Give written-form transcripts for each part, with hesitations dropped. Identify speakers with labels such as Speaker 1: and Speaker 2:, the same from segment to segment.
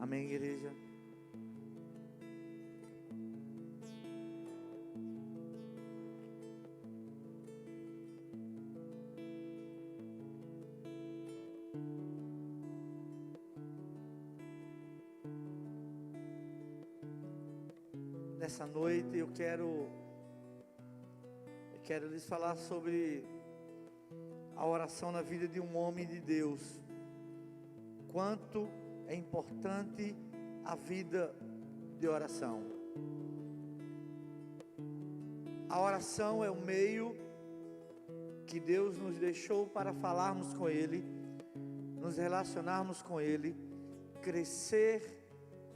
Speaker 1: Amém, igreja? Nessa noite eu quero lhes falar sobre a oração na vida de um homem de Deus. Quanto é importante a vida de oração. A oração é o meio que Deus nos deixou para falarmos com Ele, nos relacionarmos com Ele, crescer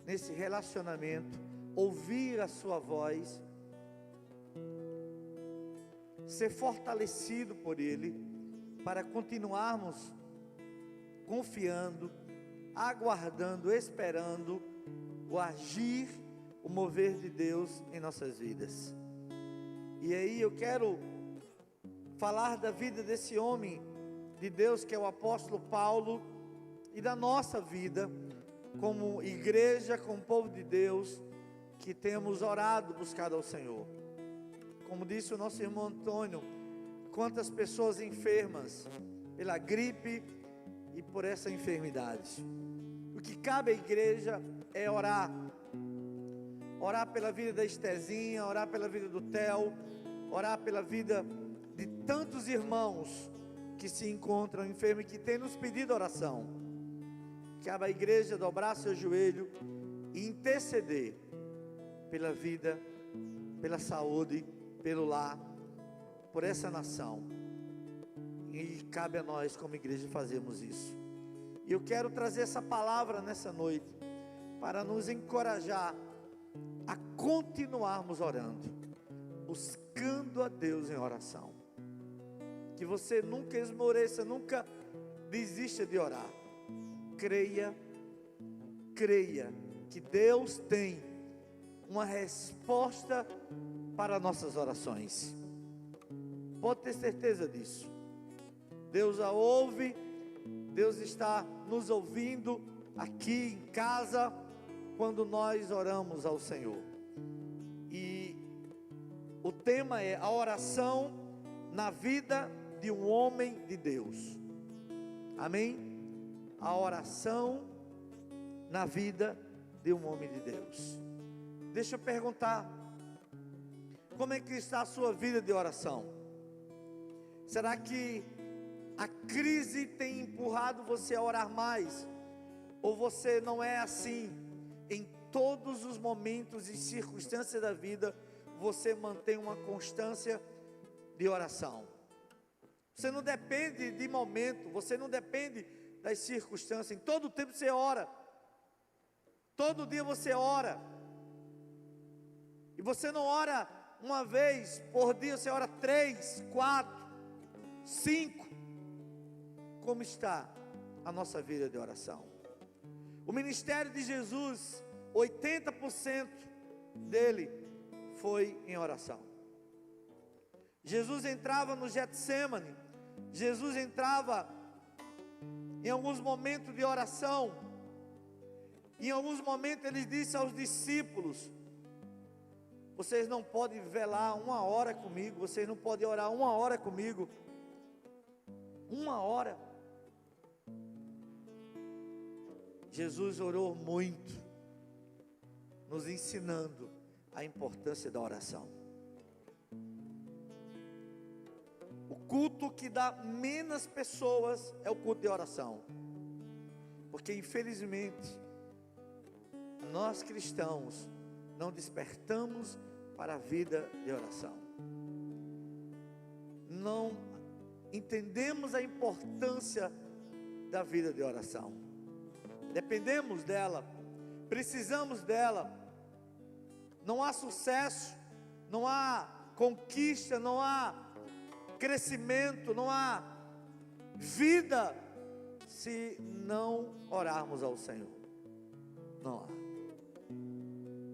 Speaker 1: nesse relacionamento, ouvir a sua voz, ser fortalecido por Ele, para continuarmos confiando, aguardando, esperando o agir, o mover de Deus em nossas vidas. E aí eu quero falar da vida desse homem de Deus, que é o apóstolo Paulo, e da nossa vida, como igreja, como povo de Deus, que temos orado, buscado ao Senhor. Como disse o nosso irmão Antônio, quantas pessoas enfermas pela gripe e por essa enfermidade. O que cabe à igreja é orar. Orar pela vida da Estezinha, orar pela vida do Theo, orar pela vida de tantos irmãos que se encontram enfermos e que têm nos pedido oração. Cabe à igreja dobrar seu joelho e interceder pela vida, pela saúde, pelo lar, por essa nação. E cabe a nós como igreja fazermos isso. E eu quero trazer essa palavra nessa noite para nos encorajar a continuarmos orando, buscando a Deus em oração. Que você nunca esmoreça, nunca desista de orar. Creia que Deus tem uma resposta para nossas orações. Pode ter certeza disso. Deus a ouve, Deus está nos ouvindo aqui em casa, quando nós oramos ao Senhor. E o tema é a oração na vida de um homem de Deus. Amém? A oração na vida de um homem de Deus. Deixa eu perguntar, como é que está a sua vida de oração? Será que a crise tem empurrado você a orar mais? Ou você não é assim? Em todos os momentos e circunstâncias da vida, você mantém uma constância de oração. Você não depende de momento, você não depende das circunstâncias. Em todo tempo você ora. Todo dia você ora. E você não ora uma vez por dia, você ora 3, 4, 5. Como está a nossa vida de oração? O ministério de Jesus, 80% dele foi em oração. Jesus entrava no Getsemane, Jesus entrava em alguns momentos de oração. Em alguns momentos ele disse aos discípulos: vocês não podem velar 1 hora comigo, vocês não podem orar 1 hora comigo. 1 hora. Jesus orou muito, nos ensinando a importância da oração. O culto que dá menos pessoas é o culto de oração, porque infelizmente nós cristãos não despertamos para a vida de oração, não entendemos a importância da vida de oração, dependemos dela, precisamos dela. Não há sucesso, não há conquista, não há crescimento, não há vida se não orarmos ao Senhor. Não há.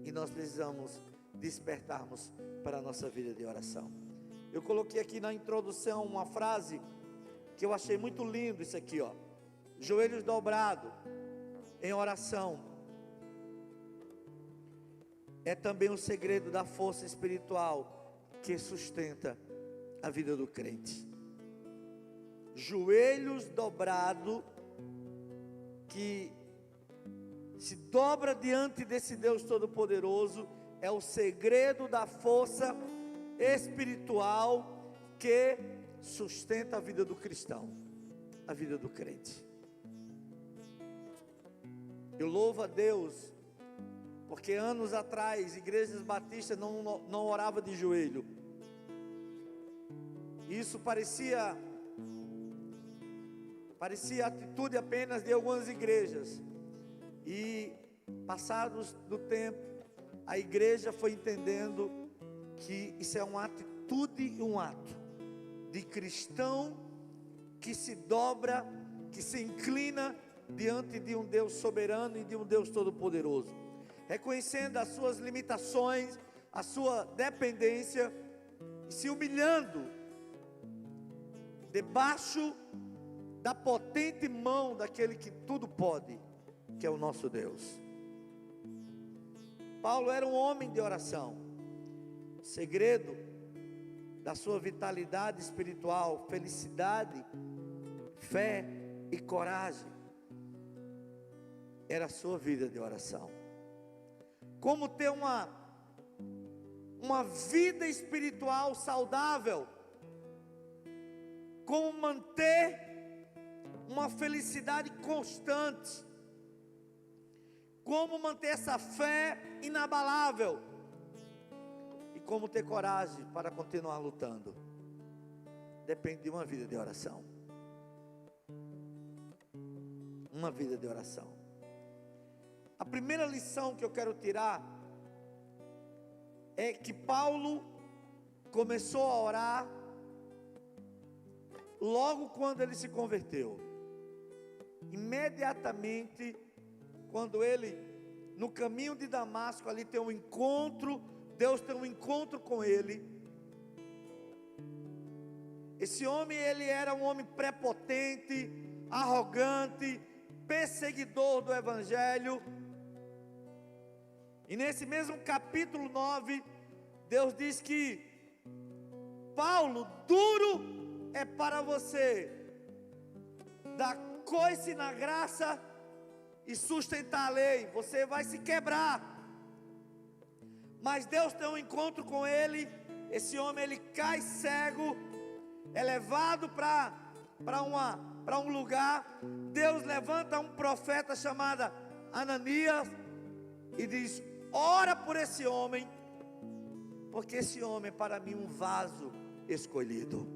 Speaker 1: E nós precisamos despertarmos para a nossa vida de oração. Eu coloquei aqui na introdução uma frase que eu achei muito lindo, isso aqui, ó. Joelhos dobrados em oração, é também o segredo da força espiritual que sustenta a vida do crente. Joelhos dobrados, que se dobra diante desse Deus Todo-Poderoso, é o segredo da força espiritual que sustenta a vida do cristão, a vida do crente. Eu louvo a Deus, porque anos atrás, igrejas batistas não oravam de joelho. Isso parecia atitude apenas de algumas igrejas. E passados do tempo, a igreja foi entendendo que isso é uma atitude e um ato de cristão que se dobra, que se inclina diante de um Deus soberano e de um Deus todo-poderoso, reconhecendo as suas limitações, a sua dependência, e se humilhando debaixo da potente mão daquele que tudo pode, que é o nosso Deus. Paulo era um homem de oração. O segredo da sua vitalidade espiritual, felicidade, fé e coragem, era a sua vida de oração. Como ter uma vida espiritual saudável, como manter uma felicidade constante, como manter essa fé inabalável, e como ter coragem para continuar lutando, depende de uma vida de oração. Uma vida de oração. A primeira lição que eu quero tirar é que Paulo começou a orar logo quando ele se converteu. Imediatamente, quando ele, no caminho de Damasco, ali tem um encontro, Deus tem um encontro com ele. Esse homem, ele era um homem prepotente, arrogante, perseguidor do Evangelho. E nesse mesmo capítulo 9, Deus diz que Paulo, duro é para você dar coice na graça e sustentar a lei, você vai se quebrar. Mas Deus tem um encontro com ele. Esse homem, ele cai cego, é levado para um lugar. Deus levanta um profeta chamado Ananias e diz: ora por esse homem, porque esse homem é para mim um vaso escolhido.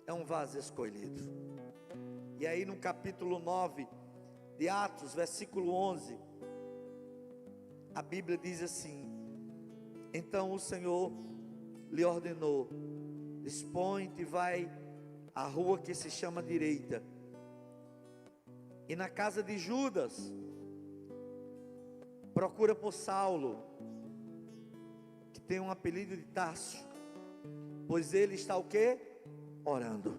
Speaker 1: É um vaso escolhido. E aí no capítulo 9 de Atos, versículo 11, a Bíblia diz assim: então o Senhor lhe ordenou: dispõe-te e vai à rua que se chama Direita, e na casa de Judas procura por Saulo, que tem um apelido de Tarso, pois ele está o quê? Orando.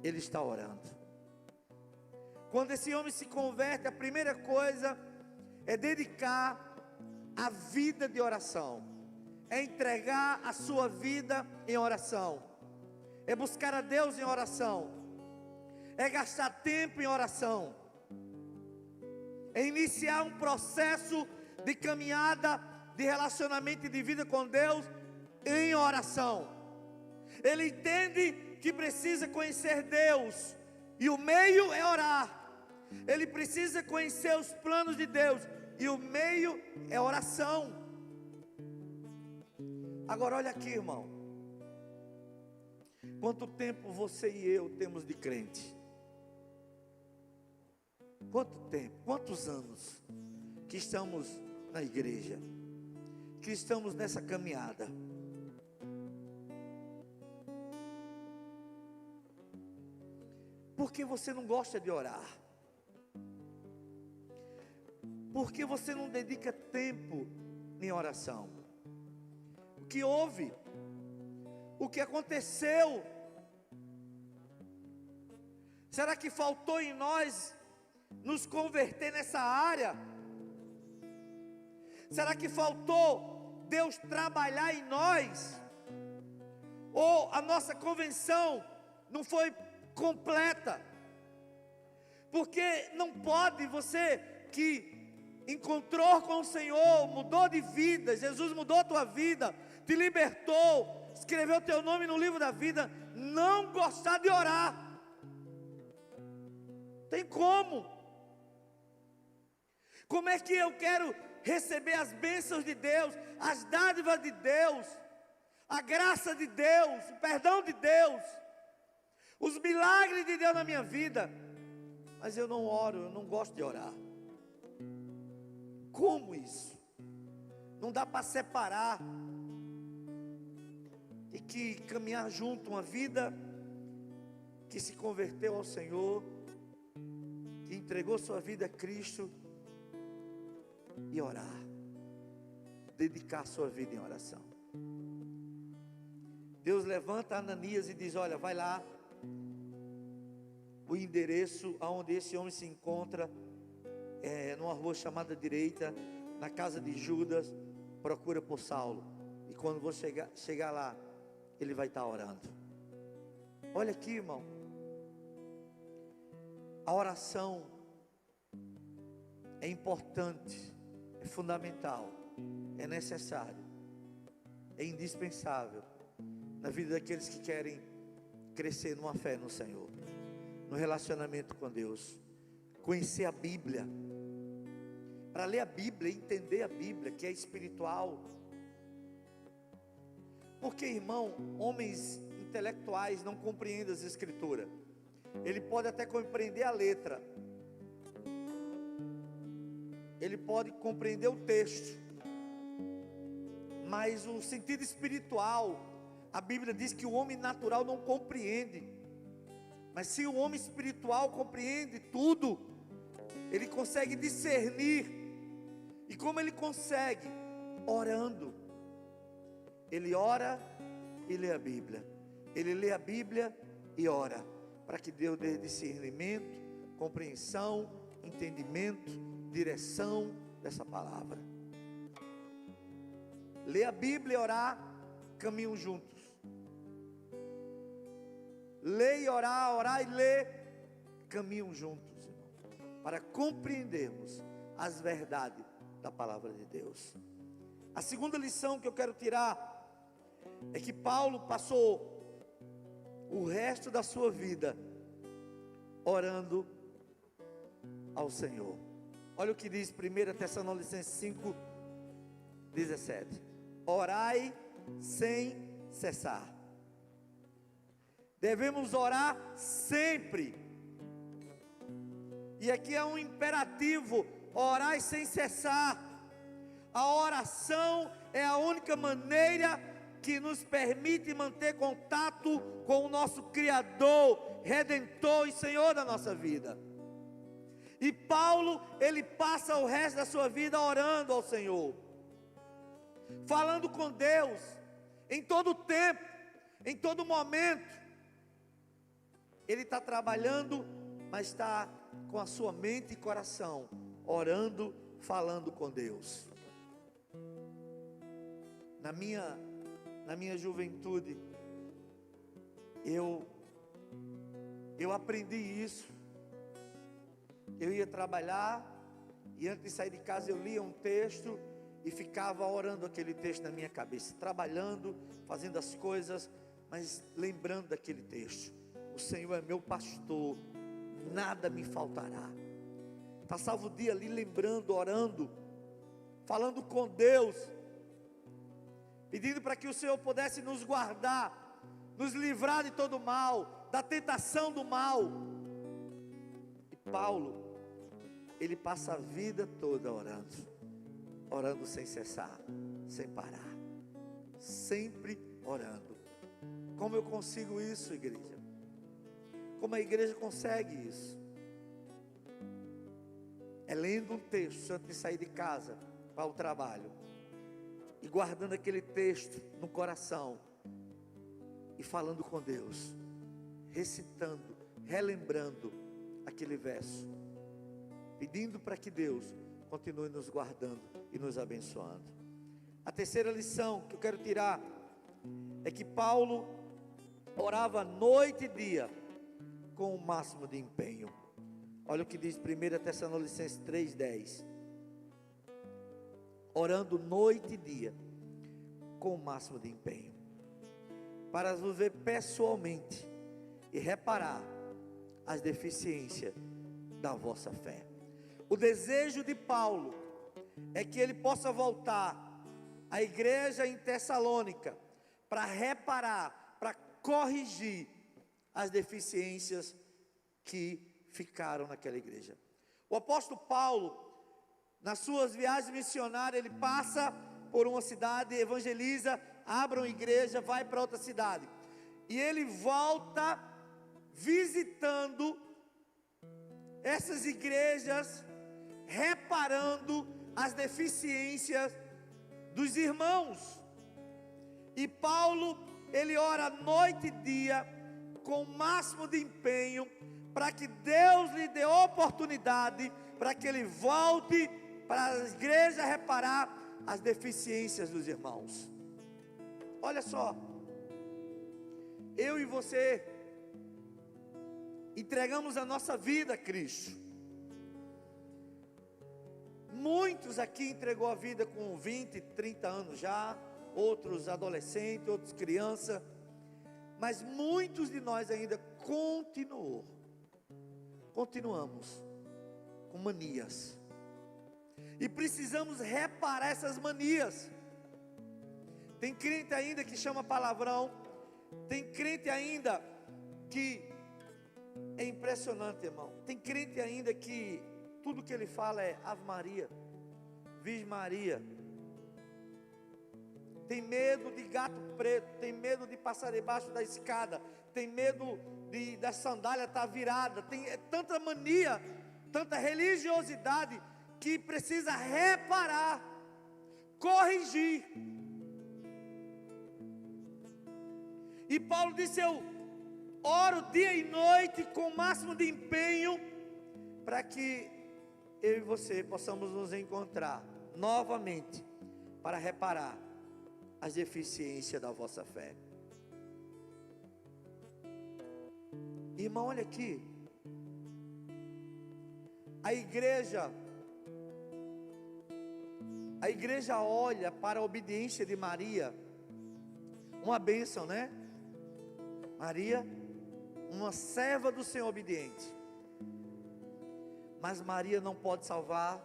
Speaker 1: Ele está orando. Quando esse homem se converte, a primeira coisa é dedicar a vida de oração, é entregar a sua vida em oração, é buscar a Deus em oração, é gastar tempo em oração, é iniciar um processo de caminhada, de relacionamento e de vida com Deus em oração. Ele entende que precisa conhecer Deus, e o meio é orar. Ele precisa conhecer os planos de Deus, e o meio é oração. Agora olha aqui, irmão, quanto tempo você e eu temos de crente? Quanto tempo, quantos anos que estamos na igreja, que estamos nessa caminhada? Por que você não gosta de orar? Por que você não dedica tempo em oração? O que houve? O que aconteceu? Será que faltou em nós nos converter nessa área? Será que faltou Deus trabalhar em nós? Ou a nossa convenção não foi completa? Porque não pode, você que encontrou com o Senhor, mudou de vida, Jesus mudou a tua vida, te libertou, escreveu teu nome no livro da vida, não gostar de orar. Tem como? Como é que eu quero receber as bênçãos de Deus, as dádivas de Deus, a graça de Deus, o perdão de Deus, os milagres de Deus na minha vida, mas eu não oro, eu não gosto de orar? Como isso? Não dá para separar. Tem que caminhar junto, uma vida que se converteu ao Senhor, que entregou sua vida a Cristo, e orar, dedicar sua vida em oração. Deus levanta Ananias e diz: olha, vai lá, o endereço aonde esse homem se encontra, numa rua chamada direita, na casa de Judas, procura por Saulo, e quando você chegar lá, ele vai estar orando. Olha aqui, irmão, a oração é importante, é fundamental, é necessário, é indispensável na vida daqueles que querem crescer numa fé no Senhor, no relacionamento com Deus, conhecer a Bíblia, para ler a Bíblia, entender a Bíblia, que é espiritual. Porque, irmão, homens intelectuais não compreendem as Escrituras. Ele pode até compreender a letra, ele pode compreender o texto, mas o sentido espiritual, a Bíblia diz que o homem natural não compreende. Mas se o homem espiritual compreende tudo, ele consegue discernir. E como ele consegue? Orando. Ele ora e lê a Bíblia. Ele lê a Bíblia e ora, para que Deus dê discernimento, compreensão, entendimento, direção dessa palavra. Ler a Bíblia e orar caminham juntos. Ler e orar, orar e ler caminham juntos, irmão, para compreendermos as verdades da palavra de Deus. A segunda lição que eu quero tirar é que Paulo passou o resto da sua vida orando ao Senhor. Olha o que diz 1 Tessalonicenses 5:17: orai sem cessar. Devemos orar sempre. E aqui é um imperativo: orai sem cessar. A oração é a única maneira que nos permite manter contato com o nosso Criador, Redentor e Senhor da nossa vida. E Paulo, ele passa o resto da sua vida orando ao Senhor, falando com Deus, em todo tempo, em todo momento. Ele está trabalhando, mas está com a sua mente e coração orando, falando com Deus. Na minha juventude, eu aprendi isso. Eu ia trabalhar e antes de sair de casa eu lia um texto e ficava orando aquele texto na minha cabeça, trabalhando, fazendo as coisas, mas lembrando daquele texto. O Senhor é meu pastor, nada me faltará. Passava o dia ali lembrando, orando, falando com Deus, pedindo para que o Senhor pudesse nos guardar, nos livrar de todo mal, da tentação do mal. E Paulo, ele passa a vida toda orando sem cessar, sem parar, sempre orando. Como eu consigo isso, igreja? Como a igreja consegue isso? É lendo um texto antes de sair de casa para o trabalho, e guardando aquele texto no coração, e falando com Deus, recitando, relembrando aquele verso, pedindo para que Deus continue nos guardando e nos abençoando. A terceira lição que eu quero tirar é que Paulo orava noite e dia com o máximo de empenho. Olha o que diz 1 Tessalonicenses 3,10. Orando noite e dia com o máximo de empenho, para vos ver pessoalmente e reparar as deficiências da vossa fé. O desejo de Paulo é que ele possa voltar à igreja em Tessalônica para reparar, para corrigir as deficiências que ficaram naquela igreja. O apóstolo Paulo, nas suas viagens missionárias, ele passa por uma cidade, evangeliza, abre uma igreja, vai para outra cidade, e ele volta visitando essas igrejas, reparando as deficiências dos irmãos. E Paulo, ele ora noite e dia com o máximo de empenho, para que Deus lhe dê oportunidade, para que ele volte para a igreja reparar as deficiências dos irmãos. Olha só, eu e você entregamos a nossa vida a Cristo. Muitos aqui entregou a vida com 20, 30 anos já, outros adolescentes, outros crianças, mas muitos de nós ainda continuamos com manias, e precisamos reparar essas manias. Tem crente ainda que chama palavrão, tem crente ainda que é impressionante, irmão. Tem crente ainda que tudo que ele fala é Ave Maria, Virgem Maria. Tem medo de gato preto, tem medo de passar debaixo da escada, tem medo da sandália estar virada. Tem tanta mania, tanta religiosidade que precisa reparar, corrigir. E Paulo disse: eu oro dia e noite com o máximo de empenho, para que eu e você possamos nos encontrar novamente, para reparar as deficiências da vossa fé. Irmão, olha aqui, a igreja olha para a obediência de Maria, uma bênção, né? Maria, uma serva do Senhor obediente. Mas Maria não pode salvar.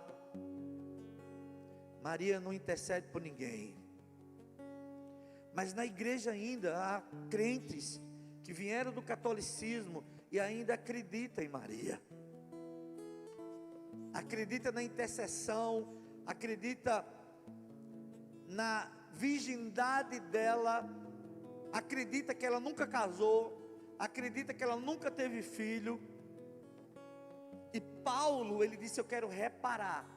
Speaker 1: Maria não intercede por ninguém. Mas na igreja ainda há crentes que vieram do catolicismo e ainda acreditam em Maria. Acredita na intercessão, acredita na virgindade dela, acredita que ela nunca casou, acredita que ela nunca teve filho. E Paulo, ele disse: eu quero reparar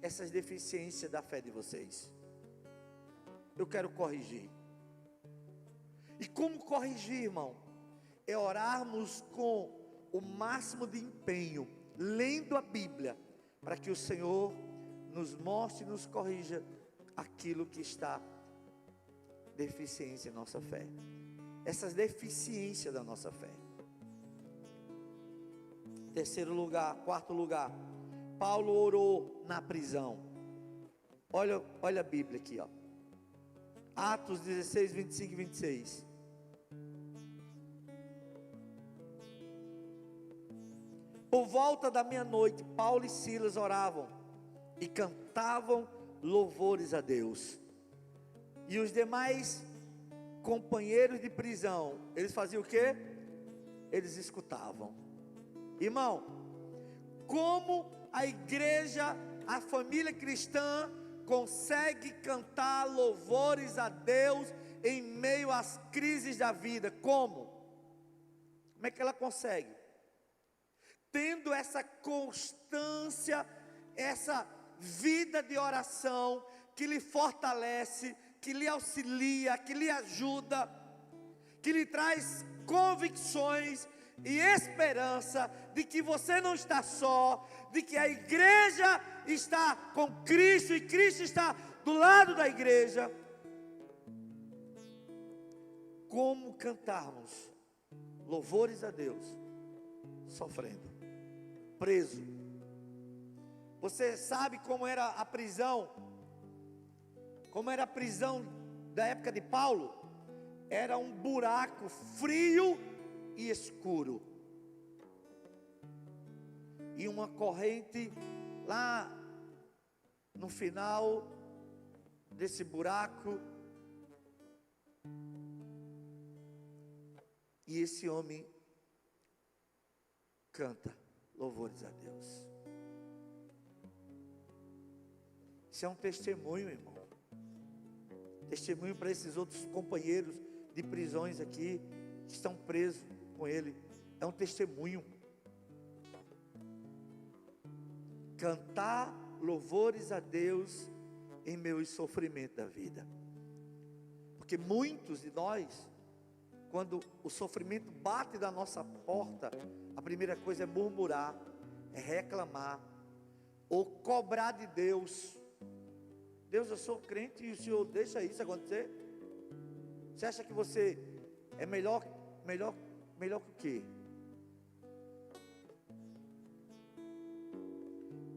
Speaker 1: essas deficiências da fé de vocês, eu quero corrigir. E como corrigir, irmão? É orarmos com o máximo de empenho, lendo a Bíblia, para que o Senhor nos mostre e nos corrija aquilo que está deficiência em nossa fé, essas deficiências da nossa fé. Quarto lugar, Paulo orou na prisão. Olha a Bíblia aqui, ó. Atos 16, 25 e 26. Por volta da meia-noite, Paulo e Silas oravam e cantavam louvores a Deus. E os demais companheiros de prisão, eles faziam o quê? Eles escutavam. Irmão, como a igreja, a família cristã consegue cantar louvores a Deus em meio às crises da vida? Como é que ela consegue? Tendo essa constância, essa vida de oração que lhe fortalece, que lhe auxilia, que lhe ajuda, que lhe traz convicções e esperança de que você não está só, de que a igreja está com Cristo e Cristo está do lado da igreja, como cantarmos louvores a Deus sofrendo, preso? Você sabe como era a prisão? Como era a prisão da época de Paulo? Era um buraco frio e escuro, e uma corrente lá no final desse buraco. E esse homem canta louvores a Deus. Isso é um testemunho, irmão. Testemunho para esses outros companheiros de prisões aqui, que estão presos com ele. É um testemunho. Cantar louvores a Deus em meio ao sofrimento da vida. Porque muitos de nós, quando o sofrimento bate na nossa porta, a primeira coisa é murmurar, é reclamar, ou cobrar de Deus. Deus, eu sou crente e o Senhor deixa isso acontecer? Você acha que você é melhor que o quê?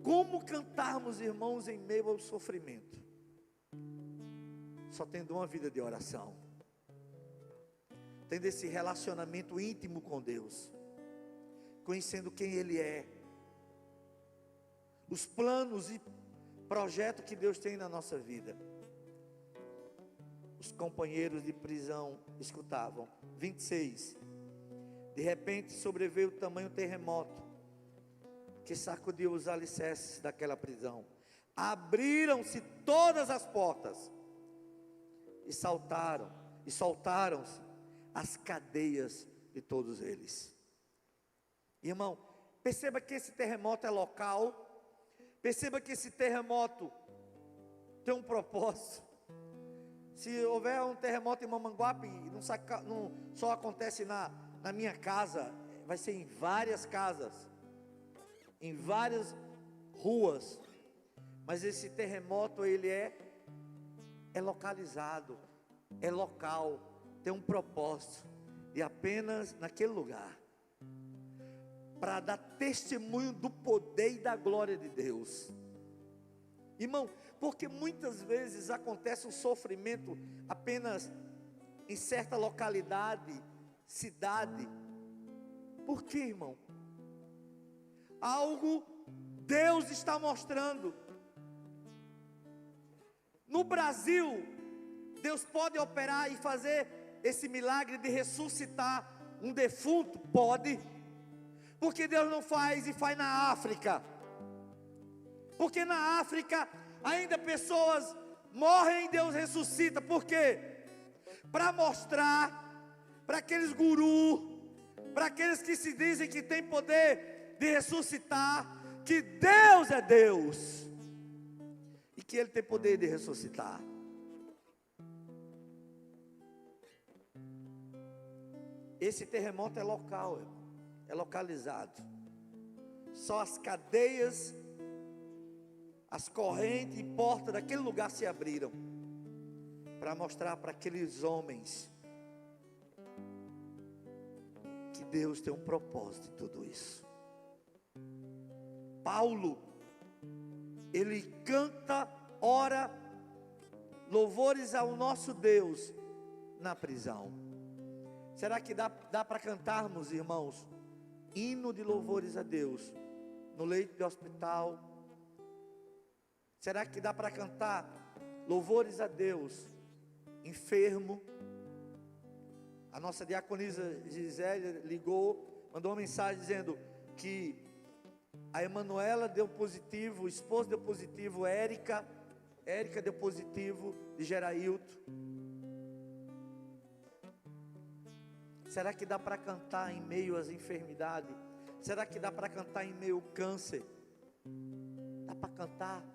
Speaker 1: Como cantarmos, irmãos, em meio ao sofrimento? Só tendo uma vida de oração, tendo esse relacionamento íntimo com Deus, conhecendo quem Ele é, os planos e projetos que Deus tem na nossa vida. Os companheiros de prisão escutavam. 26. De repente sobreveio tamanho terremoto que sacudiu os alicerces daquela prisão. Abriram-se todas as portas e soltaram-se as cadeias de todos eles. Irmão, perceba que esse terremoto é local. Perceba que esse terremoto tem um propósito. Se houver um terremoto em Mamanguape, não só acontece na minha casa, vai ser em várias casas, em várias ruas. Mas esse terremoto, ele é localizado, é local, tem um propósito, e apenas naquele lugar, para dar testemunho do poder e da glória de Deus. Irmão, porque muitas vezes acontece um sofrimento apenas em certa localidade, cidade. Por quê, irmão? Algo Deus está mostrando. No Brasil, Deus pode operar e fazer esse milagre de ressuscitar um defunto? Pode. Porque Deus não faz e faz na África? Porque na África ainda pessoas morrem e Deus ressuscita. Por quê? Para mostrar para aqueles gurus, para aqueles que se dizem que tem poder de ressuscitar, que Deus é Deus e que Ele tem poder de ressuscitar. Esse terremoto é local, irmão. É localizado. Só as cadeias, as correntes e portas daquele lugar se abriram para mostrar para aqueles homens que Deus tem um propósito em tudo isso. Paulo, ele canta, ora, louvores ao nosso Deus na prisão. Será que dá para cantarmos, irmãos, hino de louvores a Deus no leito de hospital? Será que dá para cantar louvores a Deus enfermo? A nossa diaconisa Gisele ligou, mandou uma mensagem dizendo que a Emanuela deu positivo, o esposo deu positivo, Érica deu positivo de Gerailton. Será que dá para cantar em meio às enfermidades? Será que dá para cantar em meio ao câncer? Dá para cantar?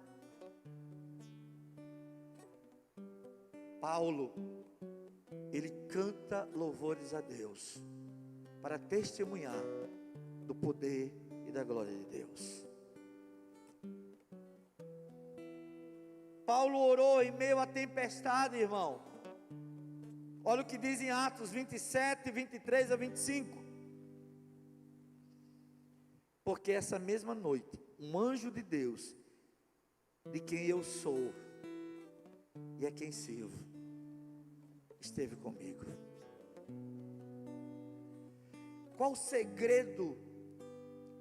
Speaker 1: Paulo, ele canta louvores a Deus para testemunhar do poder e da glória de Deus. Paulo orou em meio à tempestade, irmão. Olha o que diz em Atos 27, 23 a 25. Porque essa mesma noite, um anjo de Deus, de quem eu sou e a quem sirvo, esteve comigo. Qual o segredo?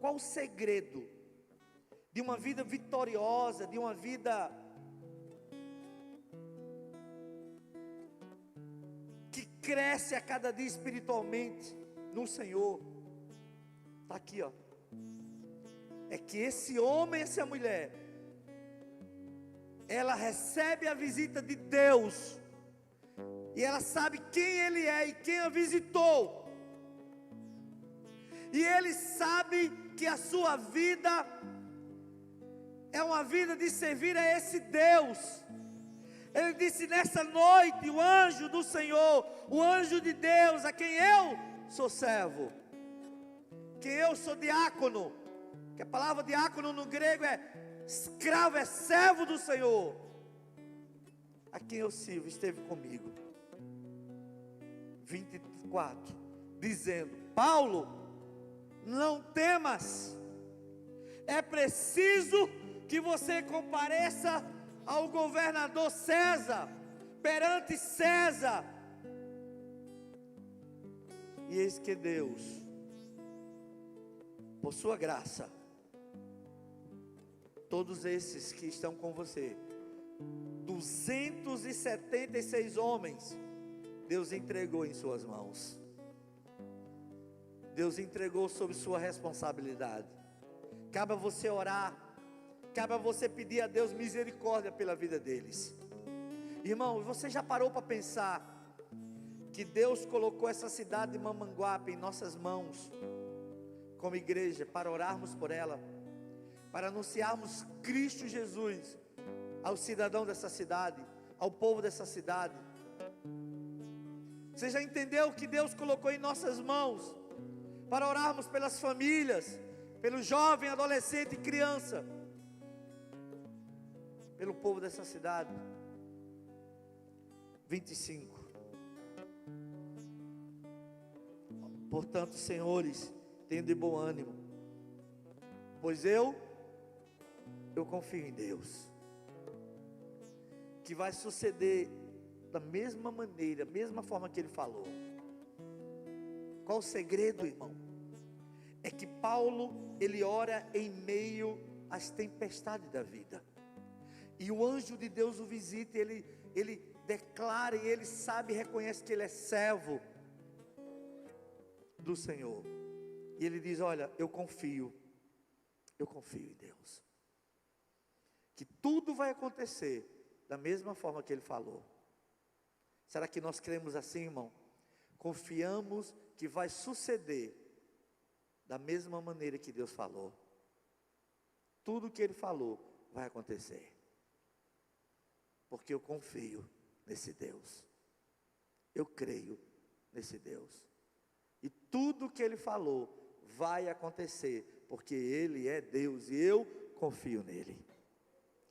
Speaker 1: Qual o segredo de uma vida vitoriosa, de uma vida que cresce a cada dia espiritualmente no Senhor? Está aqui, ó. É que esse homem, essa mulher, ela recebe a visita de Deus, e ela sabe quem Ele é e quem a visitou, e ele sabe que a sua vida é uma vida de servir a esse Deus. Ele disse: nessa noite, o anjo do Senhor, o anjo de Deus, a quem eu sou servo, quem eu sou diácono, que a palavra diácono no grego é escravo, é servo do Senhor, a quem eu sirvo, esteve comigo. 24, dizendo: Paulo, não temas, é preciso que você compareça ao governador César, perante César. E eis que Deus, por sua graça, todos esses que estão com você, 276 homens, Deus entregou em suas mãos. Deus entregou sob sua responsabilidade. Cabe a você orar, cabe a você pedir a Deus misericórdia pela vida deles. Irmão, você já parou para pensar que Deus colocou essa cidade de Mamanguape em nossas mãos, como igreja, para orarmos por ela, para anunciarmos Cristo Jesus ao cidadão dessa cidade, ao povo dessa cidade? Você já entendeu que Deus colocou em nossas mãos para orarmos pelas famílias, pelo jovem, adolescente e criança, pelo povo dessa cidade? 25. Portanto, senhores, tenham de bom ânimo, pois eu confio em Deus, que vai suceder da mesma maneira, mesma forma que Ele falou. Qual o segredo, irmão? É que Paulo, ele ora em meio às tempestades da vida, e o anjo de Deus o visita, ele declara, e ele sabe, reconhece que ele é servo do Senhor, e ele diz: olha, eu confio em Deus, que tudo vai acontecer da mesma forma que Ele falou. Será que nós cremos assim, irmão? Confiamos que vai suceder da mesma maneira que Deus falou. Tudo que Ele falou vai acontecer, porque eu confio nesse Deus, eu creio nesse Deus, e tudo que Ele falou vai acontecer, porque Ele é Deus e eu confio nele.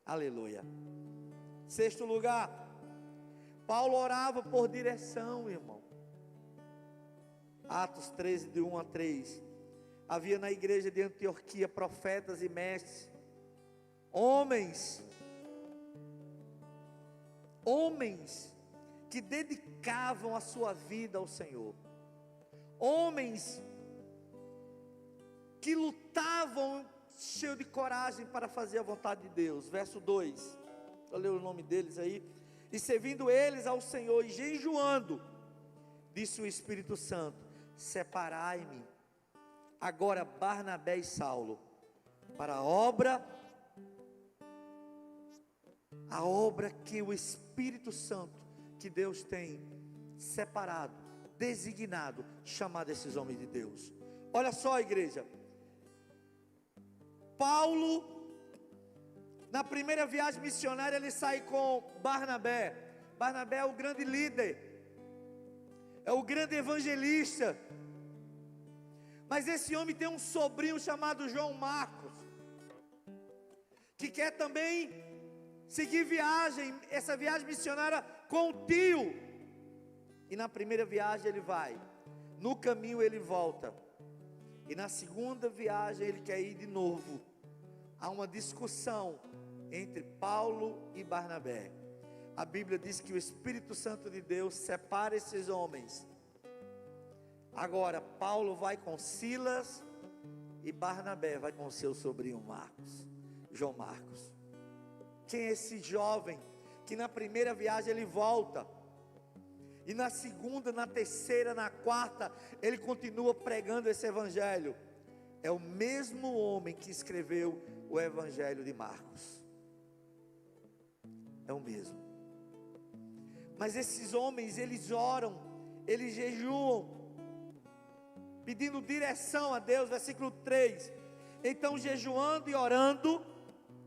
Speaker 1: Aleluia. Sexto lugar, Paulo orava por direção, irmão. Atos 13, de 1 a 3. Havia na igreja de Antioquia profetas e mestres, homens que dedicavam a sua vida ao Senhor, homens que lutavam cheio de coragem para fazer a vontade de Deus. Verso 2, eu leio o nome deles aí. E servindo eles ao Senhor e jejuando, disse o Espírito Santo: separai-me agora Barnabé e Saulo para a obra que o Espírito Santo, que Deus tem separado, designado, chamado esses homens de Deus. Olha só, igreja, Paulo, na primeira viagem missionária, ele sai com Barnabé. Barnabé é o grande líder, é o grande evangelista. Mas esse homem tem um sobrinho chamado João Marcos, que quer também seguir viagem, essa viagem missionária com o tio. E na primeira viagem ele vai, no caminho ele volta, e na segunda viagem ele quer ir de novo. Há uma discussão entre Paulo e Barnabé. A Bíblia diz que o Espírito Santo de Deus separa esses homens. Agora Paulo vai com Silas e Barnabé vai com seu sobrinho Marcos, João Marcos. Quem é esse jovem que na primeira viagem ele volta, e na segunda, na terceira, na quarta ele continua pregando esse evangelho? É o mesmo homem que escreveu o evangelho de Marcos. É o mesmo. Mas esses homens, eles oram, eles jejuam, pedindo direção a Deus. Versículo 3: então jejuando e orando,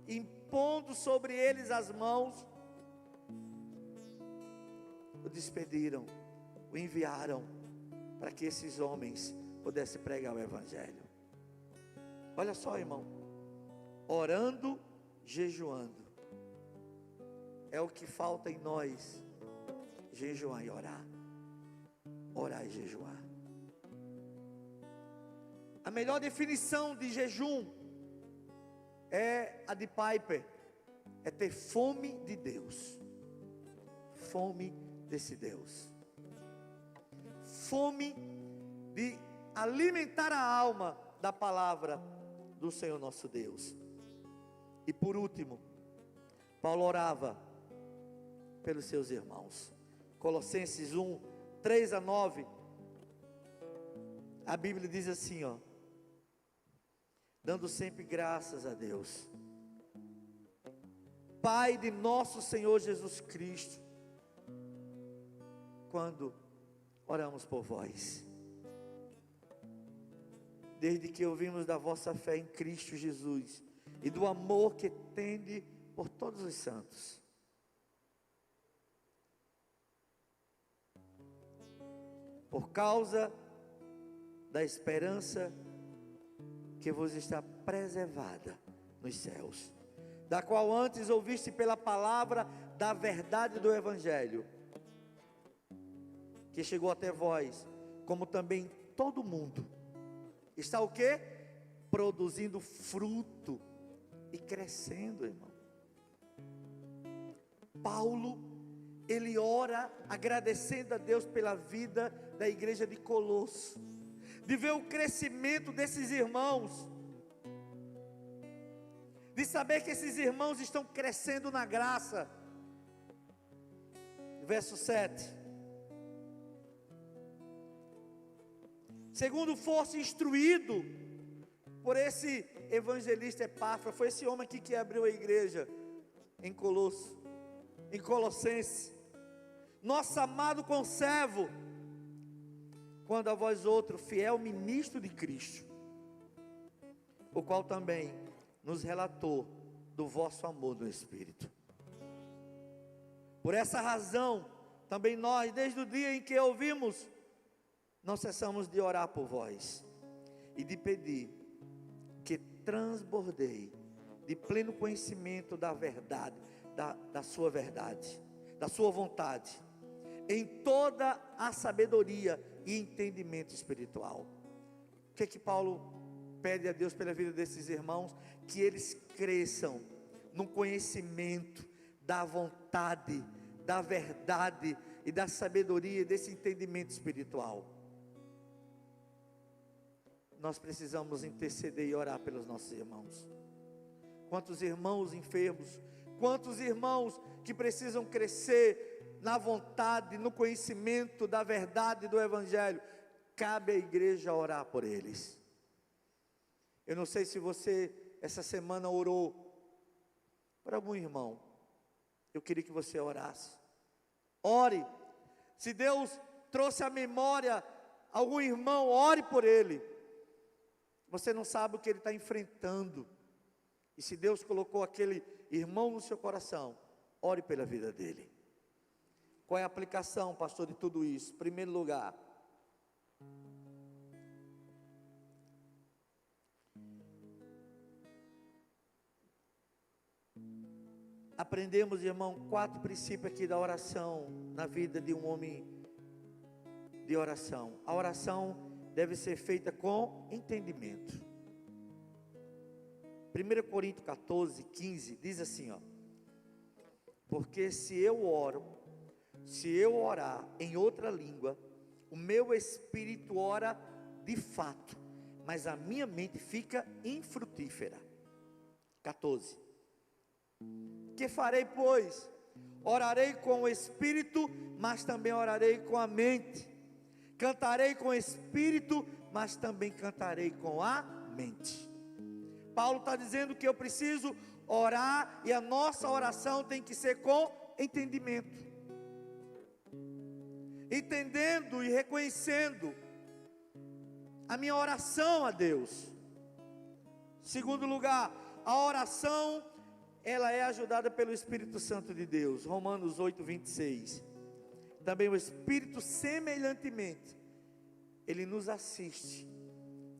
Speaker 1: impondo sobre eles as mãos, o despediram, o enviaram, para que esses homens pudessem pregar o evangelho. Olha só, irmão, orando, jejuando, é o que falta em nós: jejuar e orar, orar e jejuar. A melhor definição de jejum é a de Piper, é ter fome de Deus, fome desse Deus, fome de alimentar a alma da palavra do Senhor nosso Deus. E por último, Paulo orava pelos seus irmãos. Colossenses 1, 3-9, a Bíblia diz assim, ó: dando sempre graças a Deus, Pai de nosso Senhor Jesus Cristo, quando oramos por vós, desde que ouvimos da vossa fé em Cristo Jesus, e do amor que tende por todos os santos, por causa da esperança que vos está preservada nos céus, da qual antes ouviste pela palavra da verdade do evangelho, que chegou até vós, como também todo mundo está o quê? Produzindo fruto e crescendo, irmão. Paulo, ele ora agradecendo a Deus pela vida da igreja de Colosso, de ver o crescimento desses irmãos, de saber que esses irmãos estão crescendo na graça. Verso 7: segundo fosse instruído por esse evangelista Epáfras. Foi esse homem aqui que abriu a igreja em Colosso, em Colossenses, nosso amado conservo, quando a vós outro fiel ministro de Cristo, o qual também nos relatou do vosso amor no Espírito. Por essa razão, também nós, desde o dia em que ouvimos, não cessamos de orar por vós, e de pedir que transbordei de pleno conhecimento da verdade, da sua verdade, da sua vontade, em toda a sabedoria e entendimento espiritual. O que é que Paulo pede a Deus pela vida desses irmãos? Que eles cresçam no conhecimento da vontade, da verdade e da sabedoria, desse entendimento espiritual. Nós precisamos interceder e orar pelos nossos irmãos. Quantos irmãos enfermos, quantos irmãos que precisam crescer na vontade, no conhecimento da verdade do evangelho. Cabe à igreja orar por eles. Eu não sei se você essa semana orou por algum irmão. Eu queria que você orasse. Ore. Se Deus trouxe à memória algum irmão, ore por ele. Você não sabe o que ele está enfrentando, e se Deus colocou aquele irmão no seu coração, ore pela vida dele. Qual é a aplicação, pastor, de tudo isso? Em primeiro lugar, aprendemos, irmão, 4 princípios aqui da oração, na vida de um homem de oração. A oração deve ser feita com entendimento. 1 Coríntios 14, 15, diz assim, ó: porque se eu orar em outra língua, o meu espírito ora de fato, mas a minha mente fica infrutífera. 14. Que farei, pois? Orarei com o espírito, mas também orarei com a mente. Cantarei com o espírito, mas também cantarei com a mente. Paulo está dizendo que eu preciso orar, e a nossa oração tem que ser com entendimento, entendendo e reconhecendo a minha oração a Deus. Segundo lugar, a oração, ela é ajudada pelo Espírito Santo de Deus. Romanos 8, 26. Também o Espírito, semelhantemente, ele nos assiste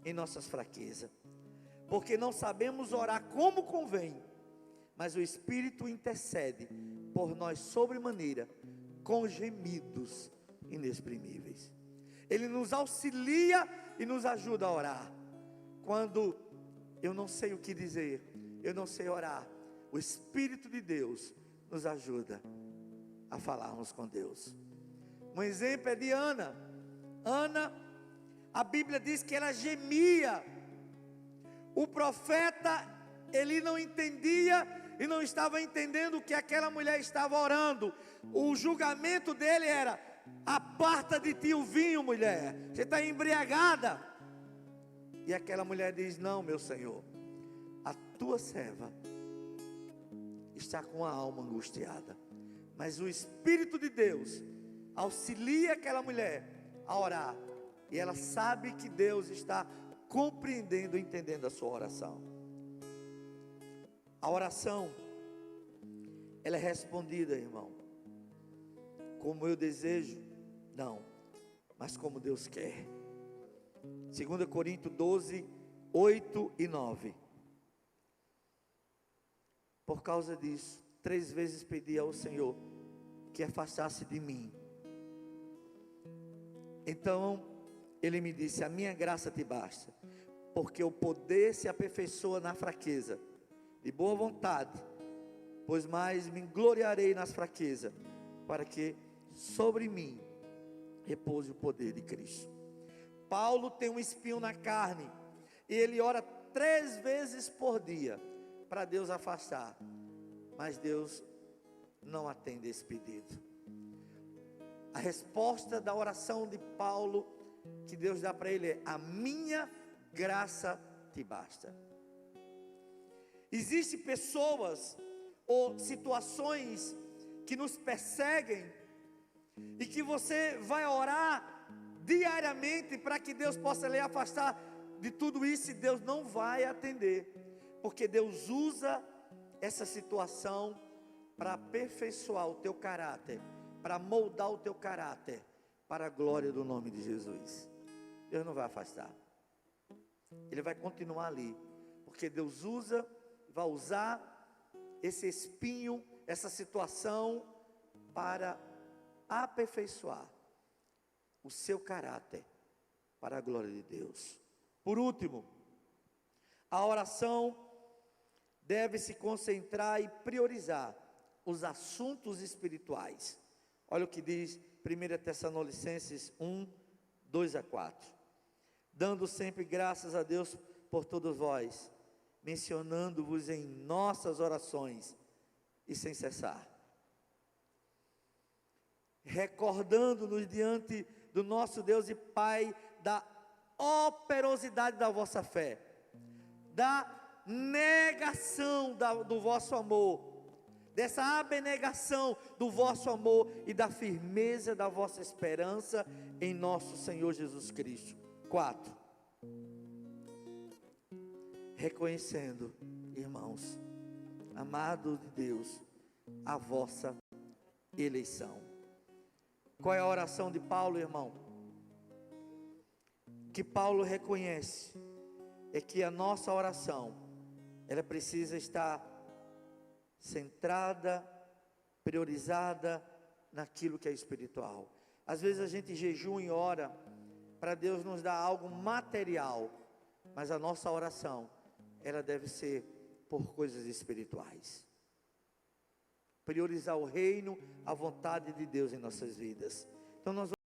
Speaker 1: em nossas fraquezas, porque não sabemos orar como convém, mas o Espírito intercede por nós sobremaneira, com gemidos inexprimíveis. Ele nos auxilia e nos ajuda a orar. Quando eu não sei o que dizer, eu não sei orar, o Espírito de Deus nos ajuda a falarmos com Deus. Um exemplo é de Ana. Ana, a Bíblia diz que ela gemia. O profeta, ele não entendia e não estava entendendo o que aquela mulher estava orando. O julgamento dele era: aparta de ti o vinho, mulher, você está embriagada. E aquela mulher diz: não, meu Senhor, a tua serva está com a alma angustiada. Mas o Espírito de Deus auxilia aquela mulher a orar, e ela sabe que Deus está compreendendo e entendendo a sua oração. A oração, ela é respondida, irmão, como eu desejo? Não, mas como Deus quer. 2 Coríntios 12, 8 e 9. Por causa disso, 3 vezes pedi ao Senhor que afastasse de mim. Então Ele me disse: a minha graça te basta, porque o poder se aperfeiçoa na fraqueza. De boa vontade, pois mais me gloriarei nas fraquezas, para que sobre mim repouse o poder de Cristo. Paulo tem um espinho na carne, e ele ora 3 vezes por dia para Deus afastar, mas Deus não atende esse pedido. A resposta da oração de Paulo, que Deus dá para ele, é: a minha graça te basta. Existem pessoas ou situações que nos perseguem, e que você vai orar diariamente para que Deus possa lhe afastar de tudo isso, e Deus não vai atender, porque Deus usa essa situação para aperfeiçoar o teu caráter, para moldar o teu caráter para a glória do nome de Jesus. Deus não vai afastar, Ele vai continuar ali, porque Deus vai usar esse espinho, essa situação, para aperfeiçoar o seu caráter para a glória de Deus. Por último, a oração deve se concentrar e priorizar os assuntos espirituais. Olha o que diz 1 Tessalonicenses 1, 2 a 4. Dando sempre graças a Deus por todos vós, mencionando-vos em nossas orações e sem cessar, recordando-nos diante do nosso Deus e Pai da operosidade da vossa fé, da negação do vosso amor, dessa abnegação do vosso amor e da firmeza da vossa esperança em nosso Senhor Jesus Cristo. 4. Reconhecendo, irmãos, amados de Deus, a vossa eleição. Qual é a oração de Paulo, irmão? Que Paulo reconhece é que a nossa oração, ela precisa estar centrada, priorizada naquilo que é espiritual. Às vezes a gente jejua e ora para Deus nos dar algo material, mas a nossa oração, ela deve ser por coisas espirituais. Priorizar o reino, a vontade de Deus em nossas vidas. Então nós